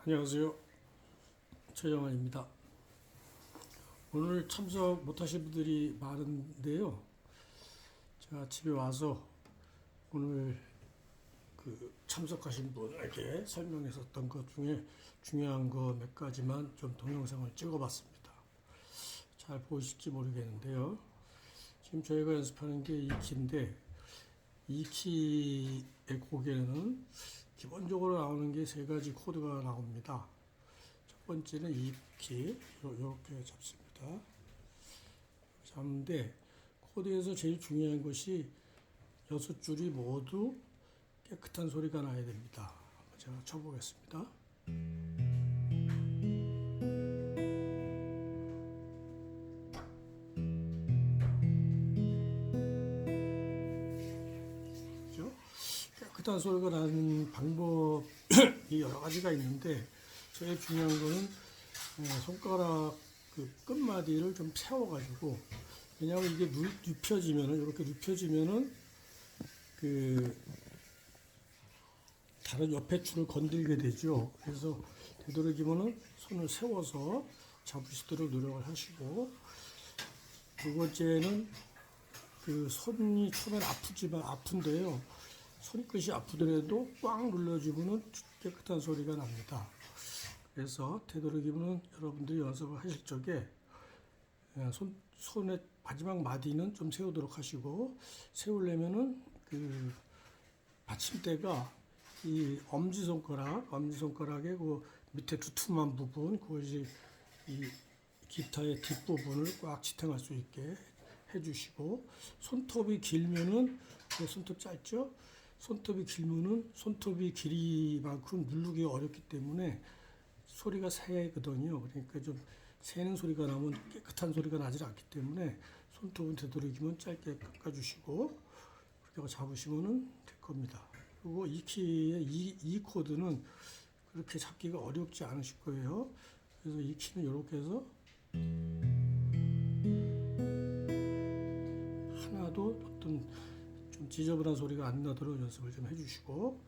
안녕하세요. 최영환입니다. 오늘 참석 못하신 분들이 많은데요. 제가 집에 와서 오늘 참석하신 분에게 설명했었던 것 중에 중요한 거 몇 가지만 좀 동영상을 찍어봤습니다. 잘 보이실지 모르겠는데요. 지금 저희가 연습하는 게 2키인데 2키의 곡에는 기본적으로 나오는 게 세 가지 코드가 나옵니다. 첫 번째는 2키, 이렇게 잡습니다. 잡는데 코드에서 제일 중요한 것이 6줄이 모두 깨끗한 소리가 나야 됩니다. 한번 제가 쳐보겠습니다. 그렇죠? 깨끗한 소리가 나는 방법이 여러 가지가 있는데 제일 중요한 거는 손가락 끝마디를 좀 세워가지고, 왜냐하면 이게 눕혀지면은, 이렇게 눕혀지면은 다른 옆에 줄을 건들게 되죠. 그래서 되도록이면은 손을 세워서 잡으시도록 노력을 하시고, 두 번째는 손이 처음엔 아픈데요. 손끝이 아프더라도 꽉 눌러주면은 깨끗한 소리가 납니다. 그래서 되도록이면 여러분들이 연습을 하실 적에 손의 마지막 마디는 좀 세우도록 하시고, 세우려면은 받침대가 이 엄지손가락의 밑에 두툼한 부분, 그것이 이 기타의 뒷부분을 꽉 지탱할 수 있게 해주시고, 손톱이 길면은, 손톱 짧죠? 손톱이 길면은 손톱이 길이만큼 누르기 어렵기 때문에 소리가 새거든요. 그러니까 좀 새는 소리가 나면 깨끗한 소리가 나지 않기 때문에 손톱은 되도록이면 짧게 깎아주시고 그렇게 잡으시면 될 겁니다. 그리고 이 키의 이 코드는 그렇게 잡기가 어렵지 않으실 거예요. 그래서 이 키는 이렇게 해서 하나도 어떤 좀 지저분한 소리가 안 나도록 연습을 좀 해주시고,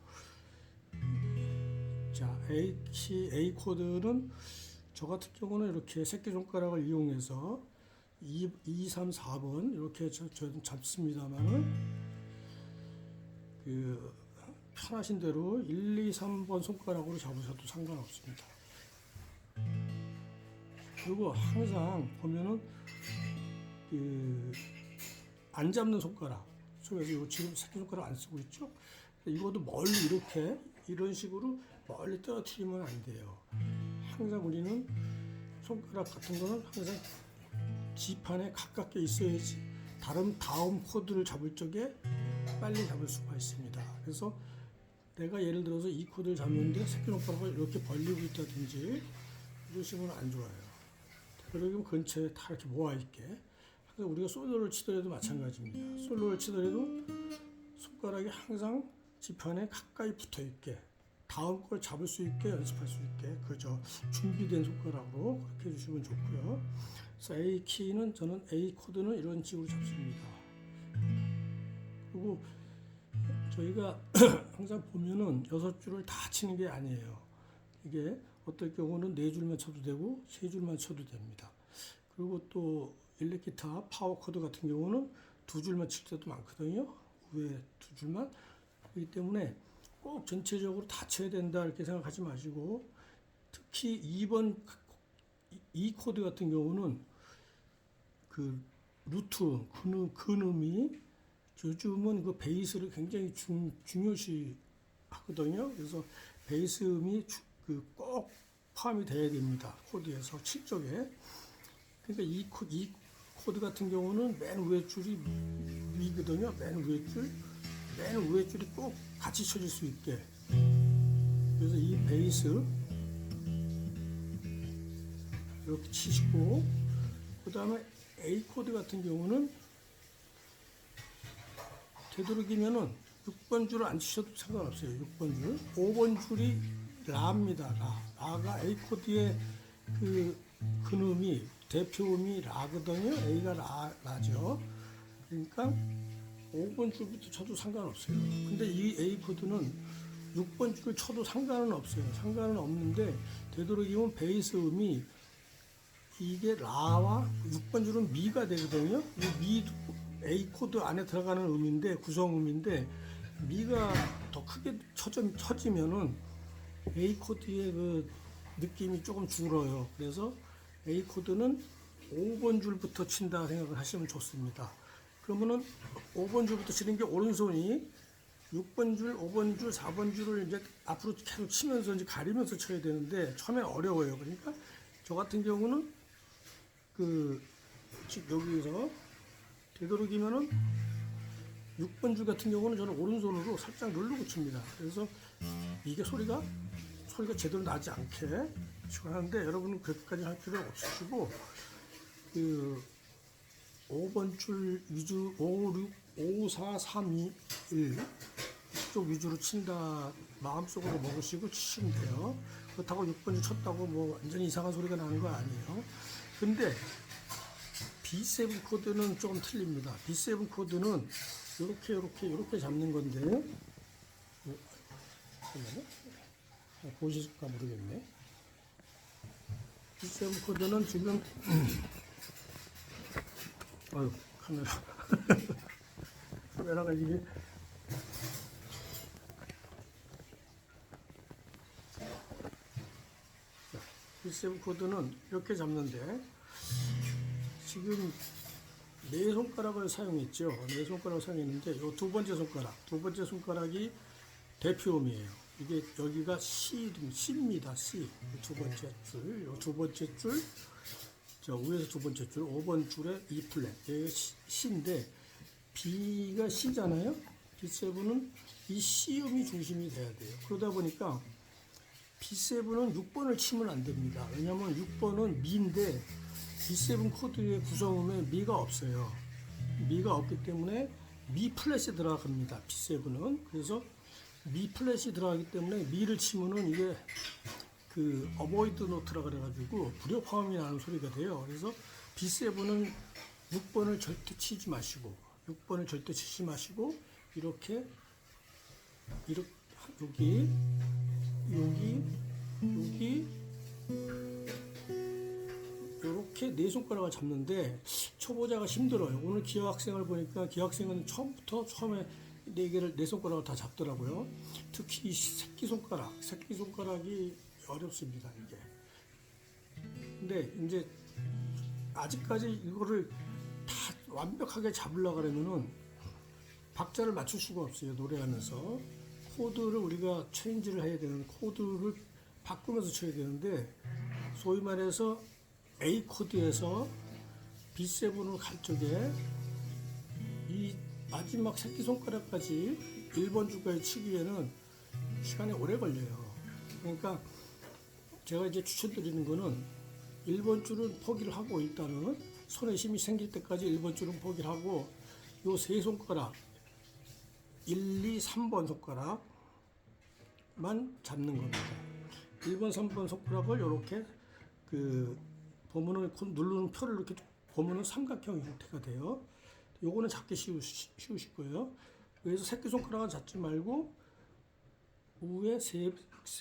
자, A 코드는 저 같은 경우는 이렇게 새끼손가락을 이용해서 2, 3, 4번 이렇게 저는 잡습니다만은 편하신 대로 1, 2, 3번 손가락으로 잡으셔도 상관없습니다. 그리고 항상 보면은 안 잡는 손가락, 그래서 지금 새끼손가락 안 쓰고 있죠? 이것도 멀리 이렇게 이런 식으로 멀리 떨어뜨리면 안 돼요. 항상 우리는 손가락 같은 거는 항상 지판에 가깝게 있어야지 다음 코드를 잡을 적에 빨리 잡을 수가 있습니다. 그래서 내가 예를 들어서 이 코드를 잡는데 새끼손가락을 이렇게 벌리고 있다든지 이러시면 안 좋아요. 그러면 근처에 다 이렇게 모아있게. 그래서 우리가 솔로를 치더라도 마찬가지입니다. 솔로를 치더라도 손가락이 항상 지판에 가까이 붙어있게, 다음 걸 잡을 수 있게 연습할 수 있게, 그저 준비된 손가락으로 그렇게 해주시면 좋고요. 그래서 A 키는 저는 A 코드는 이런 식으로 잡습니다. 그리고 저희가 항상 보면은 6줄을 다 치는 게 아니에요. 이게 어떨 경우는 4줄만 쳐도 되고 3줄만 쳐도 됩니다. 그리고 또 일렉기타 파워 코드 같은 경우는 2줄만 칠 때도 많거든요. 위에 2줄만. 그렇기 때문에 꼭 전체적으로 다 쳐야 된다 이렇게 생각하지 마시고, 특히 2번 이 코드 같은 경우는 루트 근음이 요즘은 베이스를 굉장히 중요시 하거든요. 그래서 베이스 음이 꼭 포함이 돼야 됩니다. 코드에서 7쪽에. 그러니까 이 코드 같은 경우는 맨 위에 줄이 위거든요. 맨 위에 줄이 꼭 같이 쳐질 수 있게. 그래서 이 베이스 이렇게 치시고, 그 다음에 A 코드 같은 경우는 되도록이면은 6번 줄을 안 치셔도 상관없어요. 6번 줄. 5번 줄이 라입니다. 라가 A 코드의 근음이, 대표음이 라거든요. A가 라죠. 그러니까 5번 줄부터 쳐도 상관없어요. 근데 이 A 코드는 6번 줄을 쳐도 상관은 없어요. 상관은 없는데 되도록이면 베이스 음이 이게 라와 6번 줄은 미가 되거든요. 이 미도 A 코드 안에 들어가는 음인데 구성음인데 미가 더 크게 쳐지면은 A 코드의 그 느낌이 조금 줄어요. 그래서 A 코드는 5번 줄부터 친다 생각을 하시면 좋습니다. 그러면은 5번 줄부터 치는 게 오른손이 6번 줄, 5번 줄, 4번 줄을 이제 앞으로 계속 치면서 이제 가리면서 쳐야 되는데 처음에 어려워요. 그러니까 저 같은 경우는 여기서 되도록이면은 6번 줄 같은 경우는 저는 오른손으로 살짝 누르고 칩니다. 그래서 이게 소리가 제대로 나지 않게 치고 하는데 여러분은 그렇게까지 할 필요 없으시고 5번 줄 위주 5, 6, 5, 4, 3, 2, 1 이쪽 위주로 친다 마음속으로 먹으시고 치시면 돼요. 그렇다고 6번 줄 쳤다고 뭐 완전히 이상한 소리가 나는 거 아니에요. 근데 B7 코드는 조금 틀립니다. B7 코드는 이렇게 잡는 건데 잠깐만요. 보실까 모르겠네. B7 코드는 지금 아유 카메라가 이게 B7 코드는 이렇게 잡는데 지금 네 손가락을 사용했죠. 네 손가락을 사용했는데 이 두 번째 손가락이 대표음이에요. 이게 여기가 C입니다. C. 두 번째 줄, 두 번째 줄, 저 위에서 두 번째 줄, 5번 줄에 E 플랫. 여기가 C인데 B가 C잖아요. B7은 이 C음이 중심이 돼야 돼요. 그러다 보니까 B7은 6번을 치면 안 됩니다. 왜냐하면 6번은 미인데 B7 코드의 구성음에 미가 없어요. 미가 없기 때문에 미 플랫이 들어갑니다. B7은. 그래서 미 플랫이 들어가기 때문에 미를 치면은 이게 그 어보이드 노트라 그래가지고 불협화음이 나는 소리가 돼요. 그래서 B7은 6번을 절대 치지 마시고 이렇게 여기 이렇게 네 손가락을 잡는데 초보자가 힘들어요. 오늘 기하학생을 보니까 기하학생은 처음에 네 손가락을 다 잡더라고요. 특히 새끼손가락이 어렵습니다. 이게. 근데 이제 아직까지 이거를 다 완벽하게 잡으려고 하면은 박자를 맞출 수가 없어요. 노래하면서 코드를 우리가 체인지를 해야 되는 코드를 바꾸면서 쳐야 되는데 소위 말해서 A 코드에서 B7으로 갈 적에 이 마지막 새끼손가락까지 1번 줄까지 치기에는 시간이 오래 걸려요. 그러니까 제가 이제 추천드리는 거는 1번 줄은 포기를 하고 일단은 손에 힘이 생길 때까지 1번 줄은 포기를 하고 요 세 손가락 1, 2, 3번 손가락만 잡는 겁니다. 1번, 3번 손가락을 이렇게 보면은 누르는 표를 이렇게 보면은 삼각형 형태가 돼요. 요거는 잡기 쉬우실 거예요. 그래서 새끼손가락은 잡지 말고 위에 세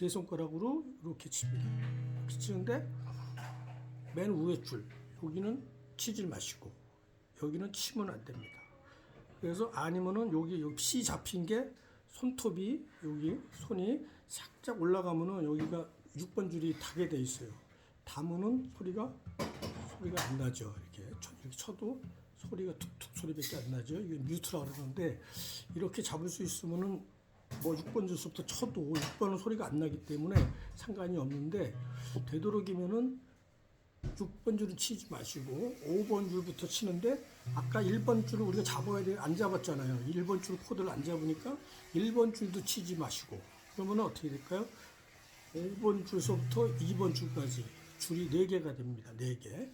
손가락으로 이렇게 칩니다. 이렇게 치는데 맨 위에 줄 여기는 치질 마시고 여기는 치면 안 됩니다. 그래서 아니면은 여기 C 잡힌 게 손톱이 여기 손이 살짝 올라가면은 여기가 6번 줄이 닿게 돼 있어요. 닿으면은 소리가 안 나죠. 이렇게 쳐도 소리가 툭툭 소리밖에 안 나죠. 이게 뮤트라고 그러는데 이렇게 잡을 수 있으면은 뭐 6번 줄부터 쳐도 6번은 소리가 안 나기 때문에 상관이 없는데 되도록이면은 6번 줄은 치지 마시고 5번 줄부터 치는데 아까 1번 줄을 우리가 잡아야 돼. 안 잡았잖아요. 1번 줄 코드를 안 잡으니까 1번 줄도 치지 마시고 그러면 어떻게 될까요? 5번 줄서부터 2번 줄까지 줄이 4개가 됩니다. 4개.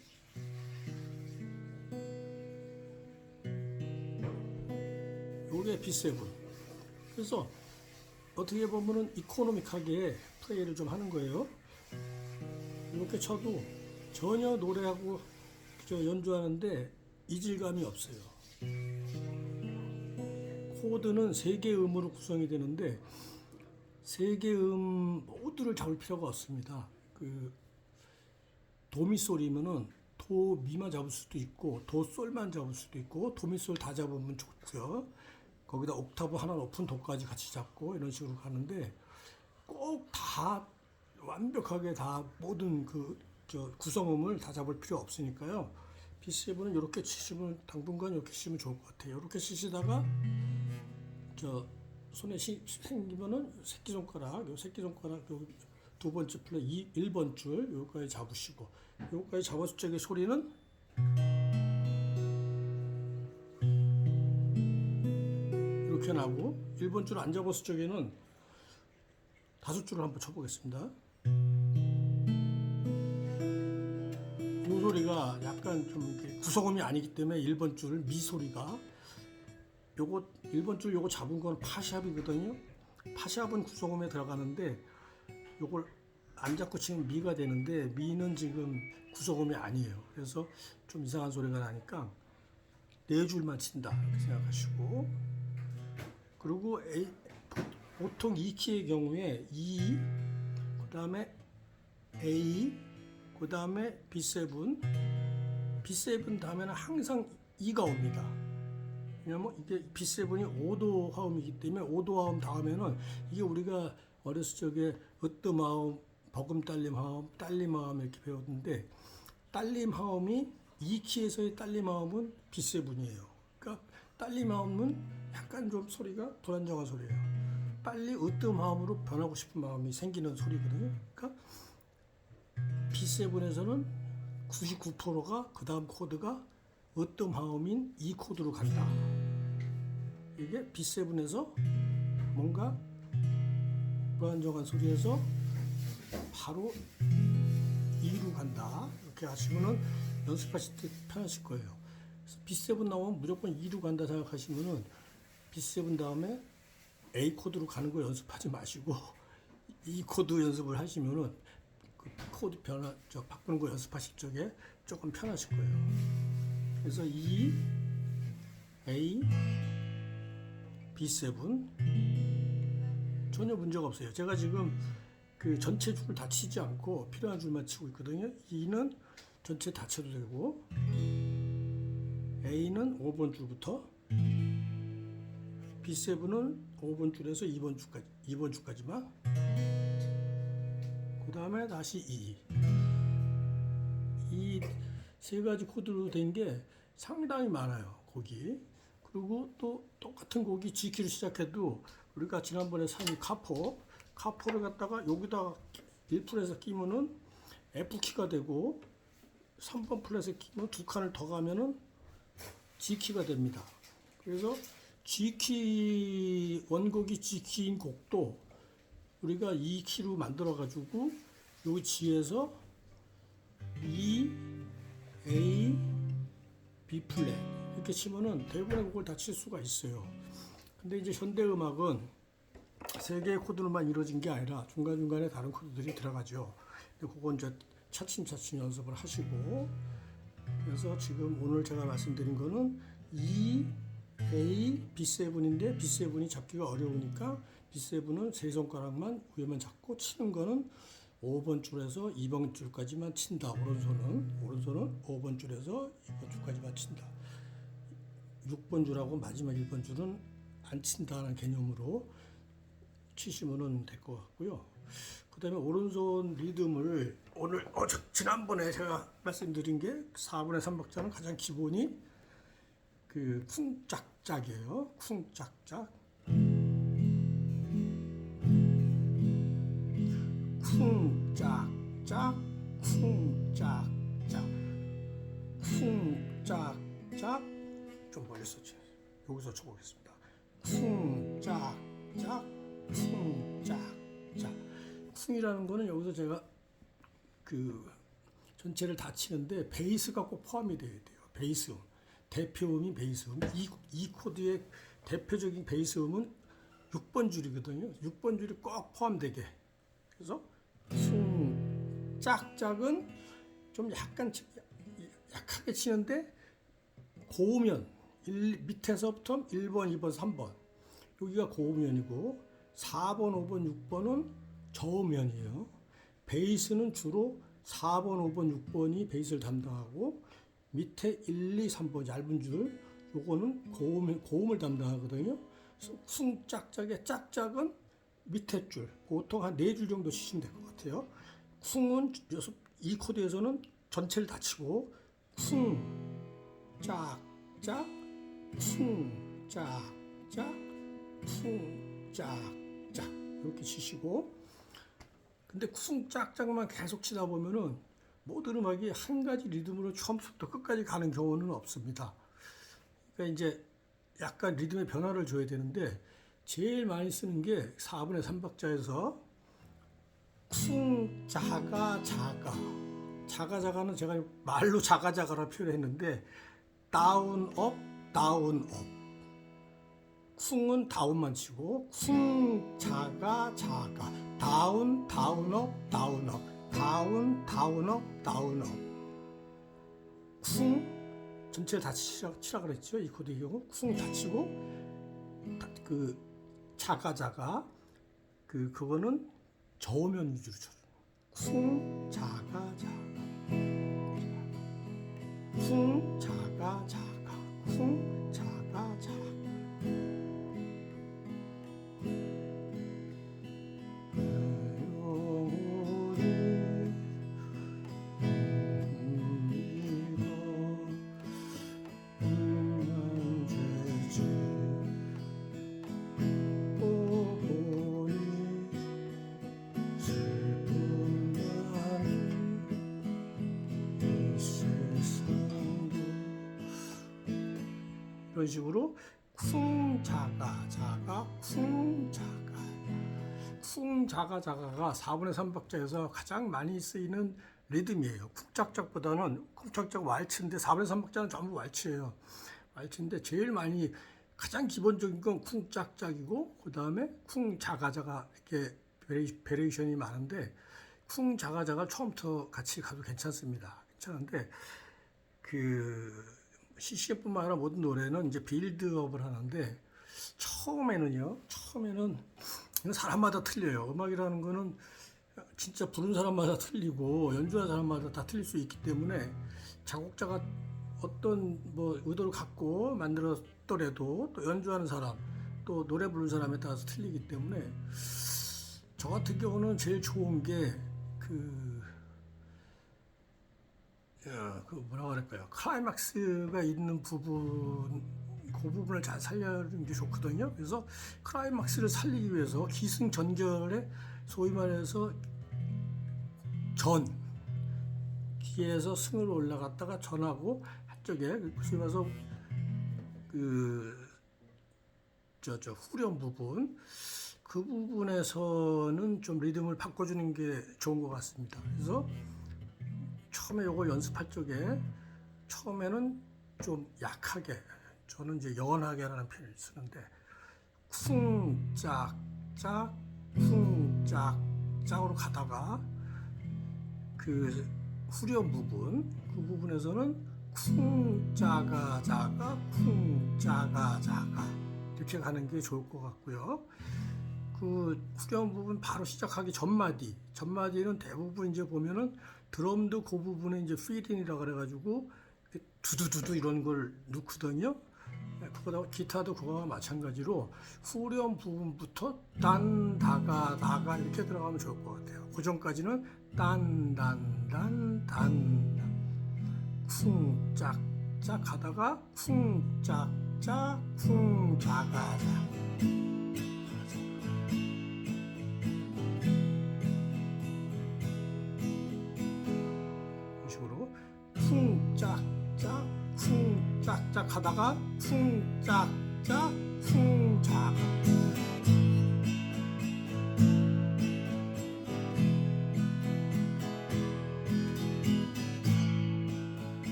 요게 B7. 그래서 어떻게 보면은 이코노믹하게 플레이를 좀 하는 거예요. 이렇게 쳐도 전혀 노래하고 연주하는데 이질감이 없어요. 코드는 3개 음으로 구성이 되는데 세 개의 모두를 잡을 필요가 없습니다. 그 도미 솔이면은 도 미만 잡을 수도 있고 도 솔만 잡을 수도 있고 도미 솔 다 잡으면 좋고요. 거기다 옥타브 하나 높은 도까지 같이 잡고 이런 식으로 가는데 꼭 다 완벽하게 다 모든 구성음을 다 잡을 필요 없으니까요. B7은 이렇게 치시면 당분간 이렇게 치시면 좋을 것 같아요. 이렇게 치시다가 손에 생기면은 새끼손가락, 요 새끼손가락 두 번째 플랫 1번 줄 여기까지 잡으시고 여기까지 잡았을 적의 소리는 이렇게 나고 1번 줄 안 잡았을 적에는 다섯 줄을 한번 쳐보겠습니다. 이 소리가 약간 좀 구성음이 아니기 때문에 1번 줄 미 소리가 요거 1번 줄 요거 잡은 건 파샵이거든요. 파샵은 구성음에 들어가는데 요걸 안 잡고 치면 미가 되는데 미는 지금 구성음이 아니에요. 그래서 좀 이상한 소리가 나니까 네 줄만 친다 이렇게 생각하시고 그리고 보통 이 키의 경우에 E 그 다음에 A 그 다음에 B7 다음에는 항상 E가 옵니다. 왜냐면 이게 B7이 5도 화음이기 때문에 5도 화음 다음에는 이게 우리가 어렸을 적에 으뜸 화음, 버금 딸림 화음, 딸림 화음 이렇게 배웠는데 딸림 화음이 이 키에서의 딸림 화음은 B7이에요. 그러니까 딸림 화음은 약간 좀 소리가 불안정한 소리예요. 빨리 으뜸 화음으로 변하고 싶은 마음이 생기는 소리거든요. 그러니까 B7에서는 99%가 그 다음 코드가 으뜸 화음인 E 코드로 간다. 이게 B7에서 뭔가 불안정한 소리에서 바로 E로 간다. 이렇게 하시면은 연습하실 때 편하실 거예요. 그래서 B7 나오면 무조건 E로 간다 생각하시면은 B7 다음에 A 코드로 가는 거 연습하지 마시고 E 코드 연습을 하시면은 그 코드 바꾸는 거 연습하실 적에 조금 편하실 거예요. 그래서 E, A, B7 전혀 문제가 없어요. 제가 지금 그 전체 줄을 다 치지 않고 필요한 줄만 치고 있거든요. E는 전체 다 쳐도 되고 A는 5번 줄부터 B7은 5번 줄에서 2번 줄까지만 그 다음에 다시 E 이 세 가지 코드로 된 게 상당히 많아요. 곡이. 그리고 또 똑같은 곡이 G키로 시작해도 우리가 지난번에 산 카포를 갖다가 여기다가 1플랫에서 끼면은 F키가 되고 3번 플랫에 끼면 두 칸을 더 가면은 G키가 됩니다. 그래서 G키 원곡이 G키인 곡도 우리가 2키로 만들어 가지고 여기 G에서 E, A, B 플랫 이렇게 치면은 대부분의 곡을 다 칠 수가 있어요. 근데 이제 현대 음악은 세 개의 코드로만 이루어진 게 아니라 중간중간에 다른 코드들이 들어가죠. 그건 이제 차츰차츰 연습을 하시고 그래서 지금 오늘 제가 말씀드린 거는 E, A, B7인데 B7이 잡기가 어려우니까 B7은 세 손가락만 위에만 잡고 치는 거는 5번 줄에서 2번 줄까지만 친다. 오른손은 5번 줄에서 2번 줄까지만 친다. 6번 줄하고 마지막 1번 줄은 안 친다는 개념으로 치시면 될 것 같고요. 그 다음에 오른손 리듬을 지난번에 제가 말씀드린 게 4분의 3박자는 가장 기본이 그 쿵짝짝이에요. 쿵짝짝. 쿵짝짝, 쿵짝짝, 쿵짝짝. 좀 멀리서 치. 여기서 쳐보겠습니다. 쿵짝짝, 쿵짝짝. 쿵이라는 거는 여기서 제가 그 전체를 다 치는데 베이스가 꼭 포함이 돼야 돼요. 베이스음. 대표음이 베이스음. 이 코드의 대표적인 베이스음은 6번 줄이거든요. 6번 줄이 꼭 포함되게. 그래서 짝짝은 좀 약하게 치는데 고음면 밑에서부터 1번, 2번, 3번 여기가 고음면이고 4번, 5번, 6번은 저음면이에요. 베이스는 주로 4번, 5번, 6번이 베이스를 담당하고 밑에 1, 2, 3번 얇은 줄 요거는 고음을 담당하거든요. 쿵 짝짝의 짝짝은 밑에 줄 보통 한 4줄 정도 치시면 될 것 같아요. 쿵은 이 코드에서는 전체를 다 치고 쿵 짝짝 쿵 짝짝 쿵 짝짝 이렇게 치시고 근데 쿵 짝짝만 계속 치다 보면은 모든 음악이 한 가지 리듬으로 처음부터 끝까지 가는 경우는 없습니다. 그러니까 이제 약간 리듬의 변화를 줘야 되는데 제일 많이 쓰는 게 4분의 3박자에서 쿵 자가 자가 자가 자가는 제가 말로 자가 자가라 표현했는데 다운 업 다운 업 쿵은 다운만 치고 쿵 자가 자가 다운 다운 업 다운 업 다운 다운 업 다운 업 쿵 전체를 다 치라 그랬죠. 이 코드의 경우 쿵 다 치고 그 자가 자가 그거는 저음면 위주로 쳐요. 쿵 자가 자가 쿵 자가 자가 쿵 자가 자가 이런 식으로 쿵 자가 자가 쿵 자가 쿵 자가 자가가 4분의 3박자에서 가장 많이 쓰이는 리듬이에요. 쿵짝짝보다는 쿵짝짝 왈츠인데 4분의 3박자는 전부 왈츠예요. 왈츠인데 제일 많이 가장 기본적인 건 쿵짝짝이고 그 다음에 쿵 자가 자가 이렇게 베리에이션이 많은데 쿵 자가 자가 처음부터 같이 가도 괜찮습니다. 괜찮은데 CCM뿐만 아니라 모든 노래는 이제 빌드업을 하는데 처음에는 이건 사람마다 틀려요. 음악이라는 거는 진짜 부른 사람마다 틀리고 연주하는 사람마다 다 틀릴 수 있기 때문에 작곡자가 어떤 뭐 의도를 갖고 만들었더라도 또 연주하는 사람 또 노래 부르는 사람에 따라서 틀리기 때문에 저 같은 경우는 제일 좋은 게 뭐라 그럴까요? 클라이막스가 있는 부분, 그 부분을 잘 살려주는 게 좋거든요. 그래서 클라이막스를 살리기 위해서 기승전결에 소위 말해서 기에서 승으로 올라갔다가 전하고 한쪽에 소위 말해서 후렴 부분 그 부분에서는 좀 리듬을 바꿔주는 게 좋은 것 같습니다. 그래서 처음에 요거 연습할 적에 처음에는 좀 약하게 저는 이제 연하게라는 표현을 쓰는데 쿵짝짝 쿵짝짝으로 가다가 그 후렴 부분 그 부분에서는 쿵짜가 자가 쿵짜가 자가 이렇게 가는 게 좋을 것 같고요. 그 후렴 부분 바로 시작하기 전마디는 대부분 이제 보면은 드럼도 그 부분에 이제 필인이라 그래가지고 두두두두 이런 걸 넣거든요. 그거다 기타도 그거와 마찬가지로 후렴 부분부터 딴 다가 다가 이렇게 들어가면 좋을 것 같아요. 그 전까지는 딴딴딴 쿵짝짝 하다가 쿵짝짝 쿵자가자 쿵짝짝 쿵짝짝 하다가 쿵짝짝 쿵자가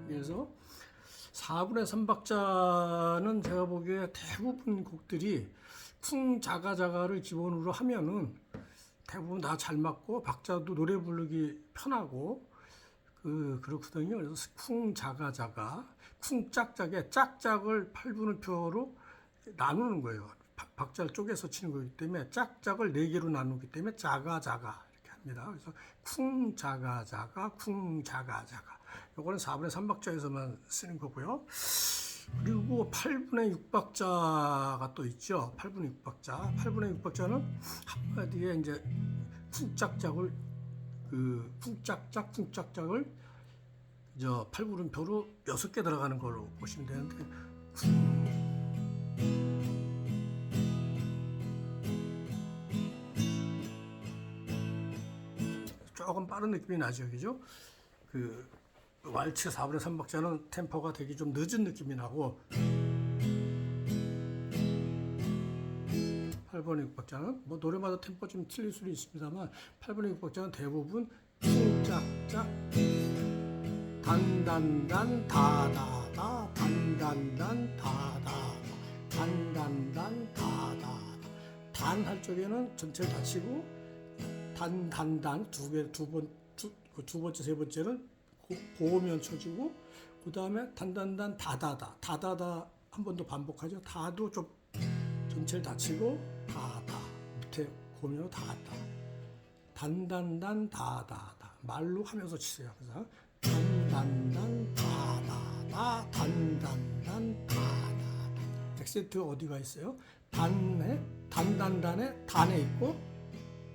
그래서 4분의 3박자는 제가 보기에 대부분 곡들이 쿵자가자가를 기본으로 하면은 대부분 다 잘 맞고 박자도 노래 부르기 편하고 그렇거든요. 그래서 쿵 자가 자가 쿵 짝짝에 짝짝을 8분음표로 나누는 거예요. 박자를 쪼개서 치는 거기 때문에 짝짝을 4개로 나누기 때문에 자가 자가 이렇게 합니다. 그래서 쿵 자가 자가 쿵 자가 자가. 요거는 4분의 3박자에서만 쓰는 거고요. 그리고 8분의 6박자가 또 있죠. 8분의 6박자. 8분의 6박자는 한마디에 이제 쿵짝짝을 쿵짝짝 쿵짝짝을 8분음표로 6개 들어가는 걸로 보시면 되는데 조금 빠른 느낌이 나죠, 그죠? 왈츠 4분의 3박자는 템포가 되게 좀 늦은 느낌이 나고 8분의 6박자는 뭐 노래마다 템포 좀 틀릴 수는 있습니다만 8분의 6박자는 대부분 쿵짝짝 단단단 다다다 단단단 다다 단단단 다다 단 할 적에는 전체를 다 치고 단단단 두 번째 세 번째는 고음면 쳐주고 그 다음에 단단단 다다다 다다다 한 번 더 반복하죠. 다도 좀 전체를 다 치고 다다 밑에 고음으로 다다 단단단 다다다 말로 하면서 치세요. 그래서 단단단 다다다 단단단 다다다 액센트가 어디가 있어요? 단단단에 단에 있고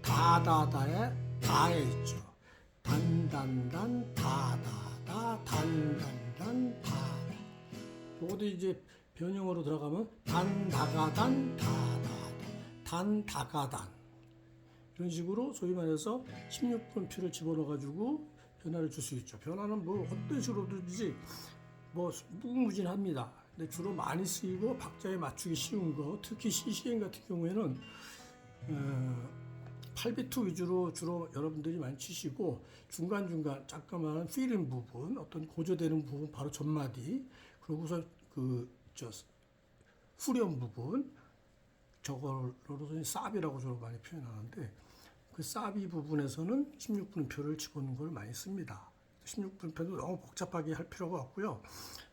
다다다에 다에 있죠. 단단단 다다다 단단단 다다. 요것도 이제 변형으로 들어가면 단다가단 다다다 단다가단 이런 식으로 소위 말해서 16분표를 집어넣어 가지고 변화를 줄 수 있죠. 변화는 뭐 어떤 식으로든지 뭐 무궁무진합니다. 근데 주로 많이 쓰이고 박자에 맞추기 쉬운 거, 특히 CCM 같은 경우에는 8비트 위주로 주로 여러분들이 많이 치시고 중간중간 잠깐만 필인 부분, 어떤 고조되는 부분 바로 전마디, 그러고서 후렴 부분, 저걸로서 사비라고 주로 많이 표현하는데 그 사비 부분에서는 16분음표를 집어넣는 걸 많이 씁니다. 16분음표도 너무 복잡하게 할 필요가 없고요.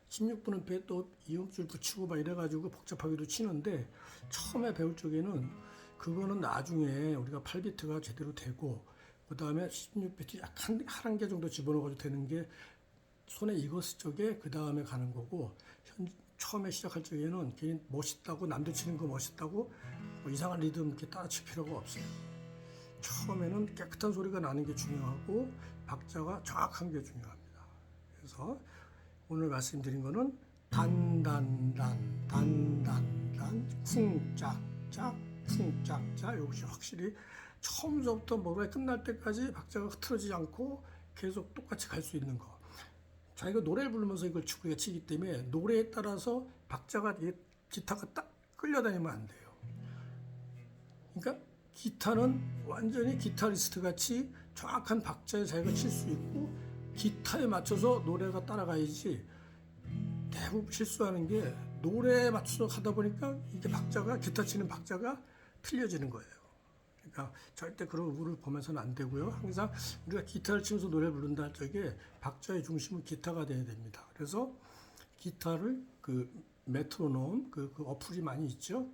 16분음표에 또 이음줄 붙이고 막 이래가지고 복잡하게도 치는데 처음에 배울 적에는 그거는 나중에 우리가 8비트가 제대로 되고 그 다음에 16비트 약간 한 개 정도 집어넣어가지고 되는 게 손에 익었을 적에 그 다음에 가는 거고 처음에 시작할 적에는 괜히 멋있다고 남들 치는 거 멋있다고 뭐 이상한 리듬 이렇게 따라 칠 필요가 없어요. 처음에는 깨끗한 소리가 나는 게 중요하고 박자가 정확한 게 중요합니다. 그래서 오늘 말씀드린 거는 단단단 단단단 쿵짝짝 쿵짝짝 이것이 확실히 처음부터 뭐가 끝날 때까지 박자가 흐트러지지 않고 계속 똑같이 갈 수 있는 거. 자기가 노래를 부르면서 이걸 우리가 치기 때문에 노래에 따라서 박자가 기타가 딱 끌려다니면 안 돼요. 그러니까 기타는 완전히 기타리스트 같이 정확한 박자에 자기가 칠 수 있고 기타에 맞춰서 노래가 따라가야지 대부분 실수하는 게 노래에 맞춰서 하다 보니까 이게 박자가 기타 치는 박자가 틀려지는 거예요. 그러니까 절대 그런 우를 보면서는 안 되고요. 항상 우리가 기타를 치면서 노래를 부른다 할 적에 박자의 중심은 기타가 돼야 됩니다. 그래서 기타를 메트로놈 어플이 많이 있죠.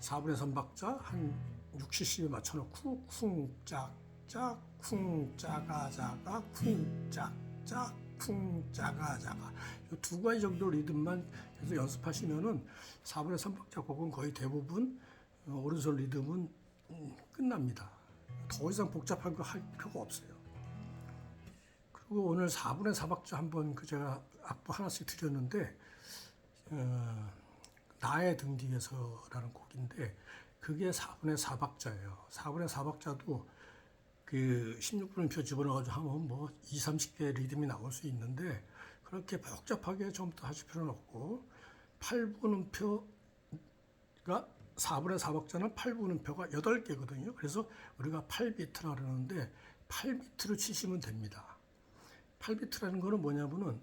4분의 3박자 한 6cc에 맞춰놓고 쿵짝짝 쿵짜가자가 쿵짝짝 쿵짜가자가 이 두 가지 정도 리듬만 계속 연습하시면은 4분의 3박자 곡은 거의 대부분 오른손 리듬은 끝납니다. 더 이상 복잡한 거 할 필요가 없어요. 그리고 오늘 4분의 4박자 한번 제가 악보 하나씩 드렸는데 나의 등 뒤에서라는 곡인데 그게 4분의 4박자예요. 4분의 4박자도 16분음표 집어넣어가지고 하면 뭐 20, 30개 리듬이 나올 수 있는데 그렇게 복잡하게 처음부터 하실 필요는 없고 8분음표가 4분의 4박자는 8분음표가 8개거든요. 그래서 우리가 8비트라 그러는데 8비트로 치시면 됩니다. 8비트라는 거는 뭐냐면은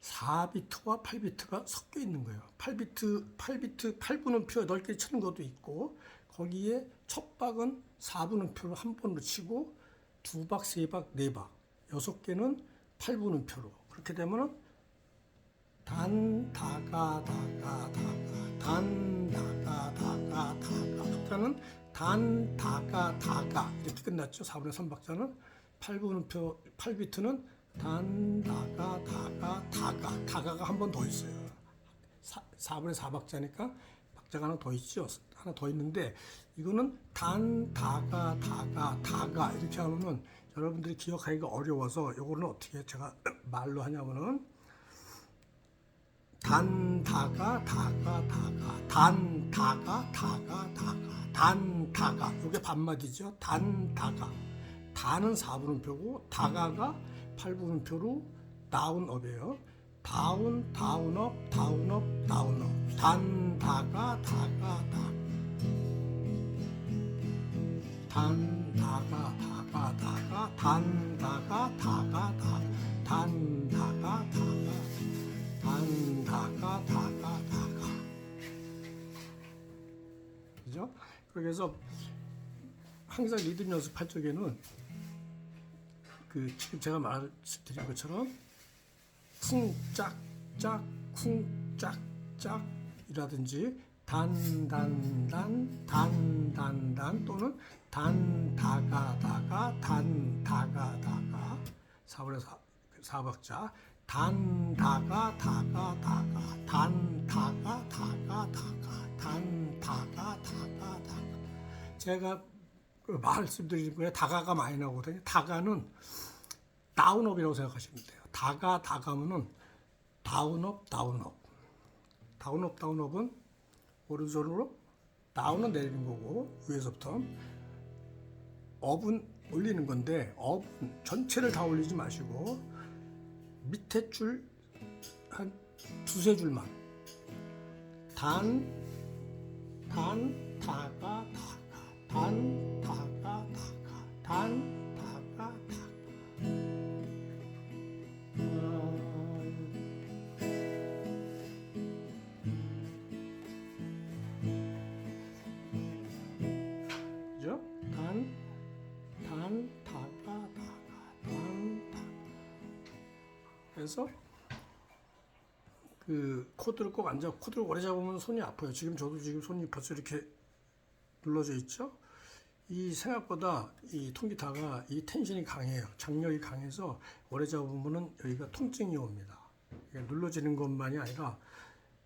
4비트와 8비트가 섞여 있는 거예요. 8비트, 8분음표 8개 치는 것도 있고 거기에 첫 박은 4분음표를 한 번으로 치고 두 박, 세 박, 네 박, 6개는 8분음표로 그렇게 되면은 단, 다가, 다가, 다가, 단, 다가 다가 박자는 단 다가 다가 이렇게 끝났죠. 4분의 3박자는 8비트는 단 다가 다가가 한 번 더 있어요. 4분의 4박자니까 박자가 하나 더 있죠. 하나 더 있는데 이거는 단 다가 이렇게 하면은 여러분들이 기억하기가 어려워서 이거는 어떻게 제가 말로 하냐면은 단 다가 단 다가 이게 반마디죠. 단 다가 다는 4분음표고 다가가 8분음표로 다운업이에요. 다운 다운업 다운업 다운업 단 다가 단 다가 단 다가 단 다가 그죠? 그래서 항상 리듬 연습할 적에는 그 지금 제가 말씀드린 것처럼 쿵짝짝 쿵짝짝 이라든지 단단단 또는 단다가다가 4분의 4박자 단다가다가 제가 말씀드린 거에 다가가 많이 나오거든요. 다가는 다운업이라고 생각하시면 돼요. 다가면은 다운업은 오른손으로 다운은 내리는 거고 위에서부터 업은 올리는 건데 업은 전체를 다 올리지 마시고 밑에 줄 한 두세 줄만 다가 그죠? 그래서 그 코드를 꼭 안 잡고 코드를 오래 잡으면 손이 아파요. 저도 지금 손이 벌써 이렇게 눌러져 있죠. 이 생각보다 이 통기타가 이 텐션이 강해요. 장력이 강해서 오래 잡으면은 여기가 통증이 옵니다. 눌러지는 것만이 아니라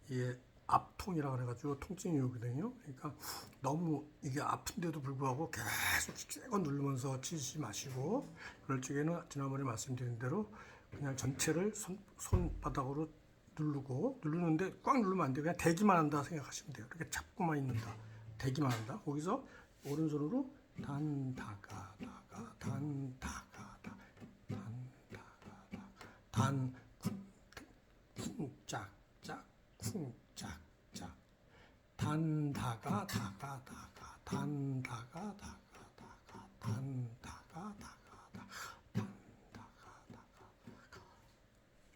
이게 압통이라 그래가지고 통증이 오거든요. 그러니까 너무 이게 아픈데도 불구하고 계속 세게 누르면서 치지 마시고 그럴 적에는 지난번에 말씀드린 대로 그냥 전체를 손바닥으로 누르는데 꽉 누르면 안 돼요. 그냥 대기만 한다 생각하시면 돼요. 이렇게 잡고만 있는다. 대기만 한다. 거기서 오른손으로 단다가 쿵짝짝 쿵짝짝 단다가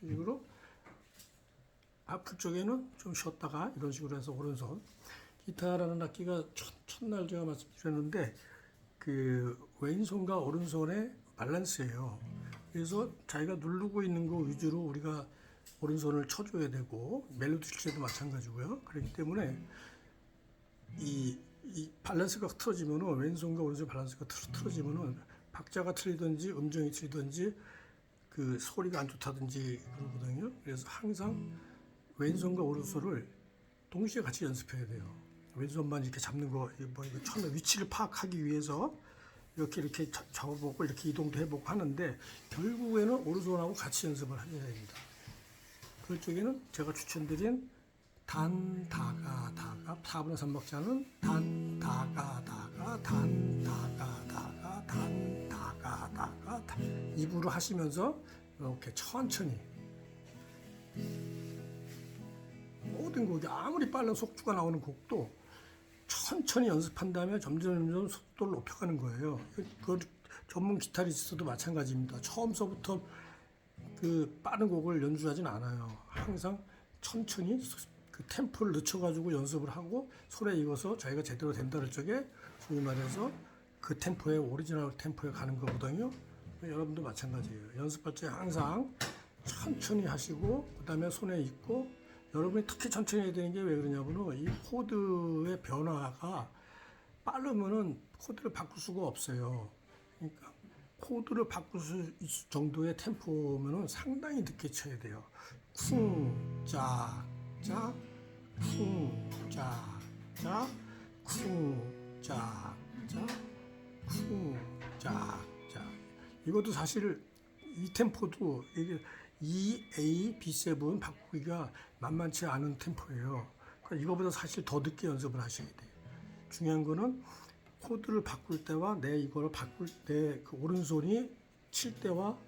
이 식으로 아플 적에는 좀 쉬었다가 이런 식으로 해서 오른손 기타라는 악기가 첫날 제가 말씀드렸는데 그 왼손과 오른손의 밸런스예요. 그래서 자기가 누르고 있는 거 위주로 우리가 오른손을 쳐줘야 되고 멜로디 칠 때도 마찬가지고요. 그렇기 때문에 이 밸런스가 틀어지면은 왼손과 오른손 밸런스가 틀어지면은 박자가 틀리든지 음정이 틀리든지 그 소리가 안 좋다든지 그러거든요. 그래서 항상 왼손과 오른손을 동시에 같이 연습해야 돼요. 왼손만 이렇게 잡는 거, 뭐 이거 처음에 위치를 파악하기 위해서 이렇게 잡아보고 이렇게 이동도 해보고 하는데 결국에는 오른손하고 같이 연습을 해야 됩니다. 그럴 적에는 제가 추천드린 다가 4분의 3박자는 다가 입으로 하시면서 이렇게 천천히 모든 곡이 아무리 빠른 속주가 나오는 곡도 천천히 연습한 다음에 점점 속도를 높여가는 거예요. 그 전문 기타리스트도 마찬가지입니다. 처음서부터 그 빠른 곡을 연주하진 않아요. 항상 천천히 그 템포를 늦춰가지고 연습을 하고 손에 익어서 자기가 제대로 된다는 적에 소위 말해서 그 템포에 오리지널 템포에 가는 거거든요. 여러분도 마찬가지예요. 연습할 때 항상 천천히 하시고 그 다음에 손에 익고 여러분이 특히 천천히 해야 되는 게 왜 그러냐면은 이 코드의 변화가 빠르면은 코드를 바꿀 수가 없어요. 그러니까 코드를 바꿀 수 있을 정도의 템포면은 상당히 늦게 쳐야 돼요. 쿵, 짝, 짝, 쿵, 짝, 짝, 쿵, 짝, 짝, 쿵, 짝, 짝. 이것도 사실 이 템포도 이게 E, A, B7 바꾸기가 만만치 않은 템포예요. 그러니까 이거보다 사실 더 늦게 연습을 하셔야 돼요. 중요한 거는 코드를 바꿀 때와 내 이거를 바꿀 때 그 오른손이 칠 때와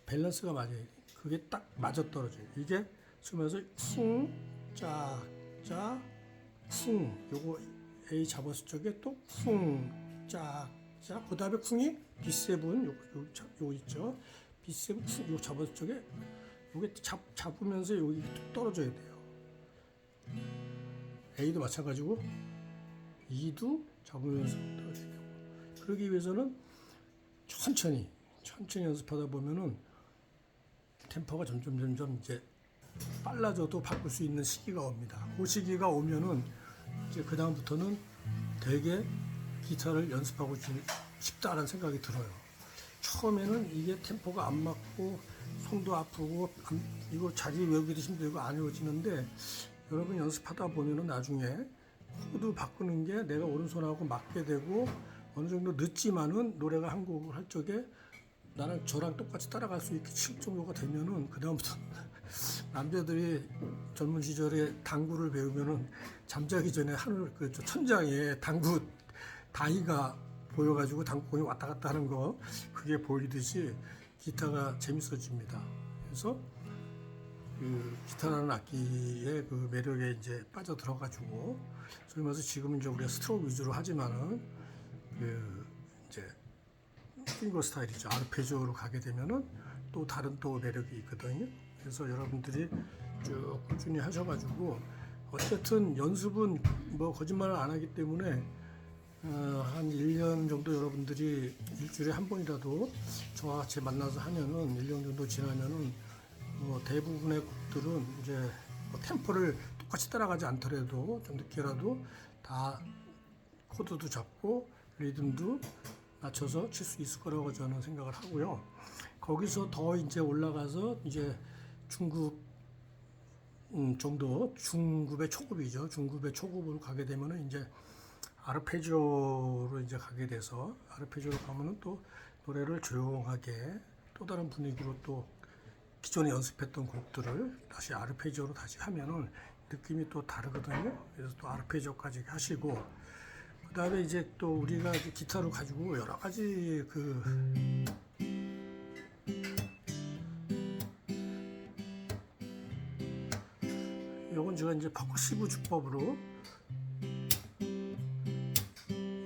밸런스가 맞아야 돼. 그게 딱 맞아 떨어져요. 이게 쓰면서 쿵, 짝, 짝, 쿵. 요거 A 잡았을 적에 또 쿵, 짝, 짝. 그 다음에 쿵이 B7 요거 있죠. B7 쿵 요거 잡았을 적에 요게 잡으면서 여기 뚝 떨어져야 돼요. A도 마찬가지고 E도 잡으면서 떨어져야 되고. 그러기 위해서는 천천히 연습하다 보면은 템포가 점점 이제 빨라져도 바꿀 수 있는 시기가 옵니다. 그 시기가 오면은 이제 그 다음부터는 되게 기타를 연습하고 싶다라는 생각이 들어요. 처음에는 이게 템포가 안 맞고 손도 아프고 이거 자기 외우기도 힘들고 안 외워지는데 여러분 연습하다 보면은 나중에 코드 바꾸는 게 내가 오른손하고 맞게 되고 어느 정도 늦지만은 노래가 한 곡을 할 적에 나랑 저랑 똑같이 따라갈 수 있게 칠 정도가 되면은 그 다음부터 남자들이 젊은 시절에 당구를 배우면은 잠자기 전에 하늘 그 천장에 당구 다이가 보여가지고 당구공이 왔다 갔다 하는 거 그게 보이듯이 기타가 재밌어집니다. 그래서 그 기타라는 악기의 그 매력에 이제 빠져 들어가지고 소위 말해서 지금은 이제 우리가 스트로크 위주로 하지만은 그 이제 핑거 스타일이죠. 아르페지오로 가게 되면은 또 다른 또 매력이 있거든요. 그래서 여러분들이 쭉 꾸준히 하셔가지고 어쨌든 연습은 뭐 거짓말을 안 하기 때문에 한 1년 정도 여러분들이 일주일에 한 번이라도 저와 같이 만나서 하면은 1년 정도 지나면은 대부분의 곡들은 이제 템포를 똑같이 따라가지 않더라도 좀 늦게라도 다 코드도 잡고 리듬도 맞춰서 칠 수 있을 거라고 저는 생각을 하고요. 거기서 더 이제 올라가서 이제 중급 정도, 중급의 초급이죠. 중급의 초급으로 가게 되면은 이제 아르페지오로 이제 가게 돼서 아르페지오로 가면은 또 노래를 조용하게 또 다른 분위기로 또 기존에 연습했던 곡들을 다시 아르페지오로 다시 하면은 느낌이 또 다르거든요. 그래서 또 아르페지오까지 하시고 그 다음에 이제 또 우리가 기타를 가지고 여러 가지 요건 제가 이제 퍼커시브 주법으로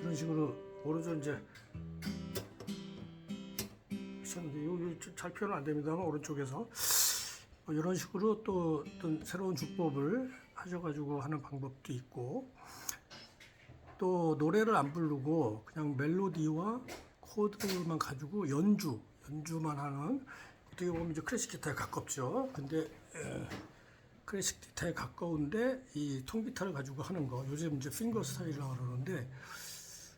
이런 식으로 오른손 이제 쳤는데 잘 표현 안 됩니다만 오른쪽에서 이런 식으로 또 어떤 새로운 주법을 하셔가지고 하는 방법도 있고 또 노래를 안 부르고 그냥 멜로디와 코드만 가지고 연주만 하는 어떻게 보면 이제 클래식 기타에 가깝죠. 근데 클래식 기타에 가까운데 이 통기타를 가지고 하는 거 요즘 이제 핑거 스타일이라고 그러는데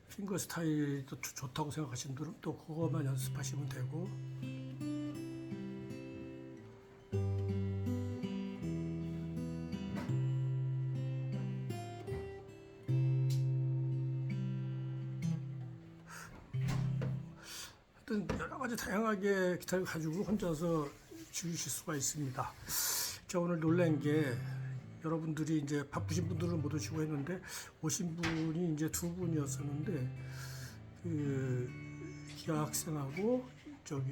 핑거 스타일도 좋다고 생각하시는 분들은 또 그거만 연습하시면 되고 하여튼 여러 가지 다양하게 기타를 가지고 혼자서 즐기실 수가 있습니다. 제가 오늘 놀란 게 여러분들이 이제 바쁘신 분들은 못 오시고 했는데 오신 분이 이제 두 분이었었는데 그 기아 학생하고 저기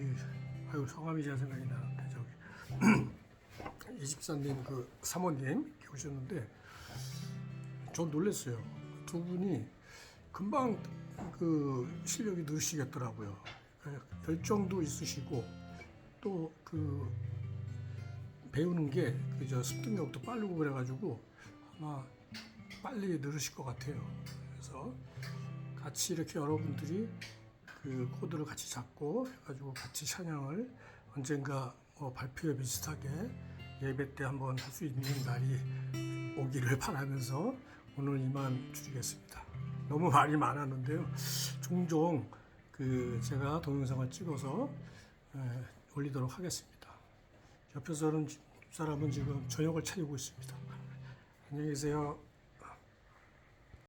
성함이 잘 생각이 나는데 저기 이집사님 그 사모님 이렇게 오셨는데 전 놀랐어요. 두 분이 금방 그 실력이 늘으시겠더라고요. 열정도 있으시고 또 그 배우는 게 그저 습득력도 빠르고 그래가지고 아마 빨리 늘으실 것 같아요. 그래서 같이 이렇게 여러분들이 그 코드를 같이 잡고 해가지고 같이 찬양을 언젠가 발표회 비슷하게 예배 때 한번 할 수 있는 날이 오기를 바라면서 오늘 이만 줄이겠습니다. 너무 말이 많았는데요. 종종 제가 동영상을 찍어서 올리도록 하겠습니다. 옆에서는 사람은 지금 저녁을 차리고 있습니다. 안녕히 계세요.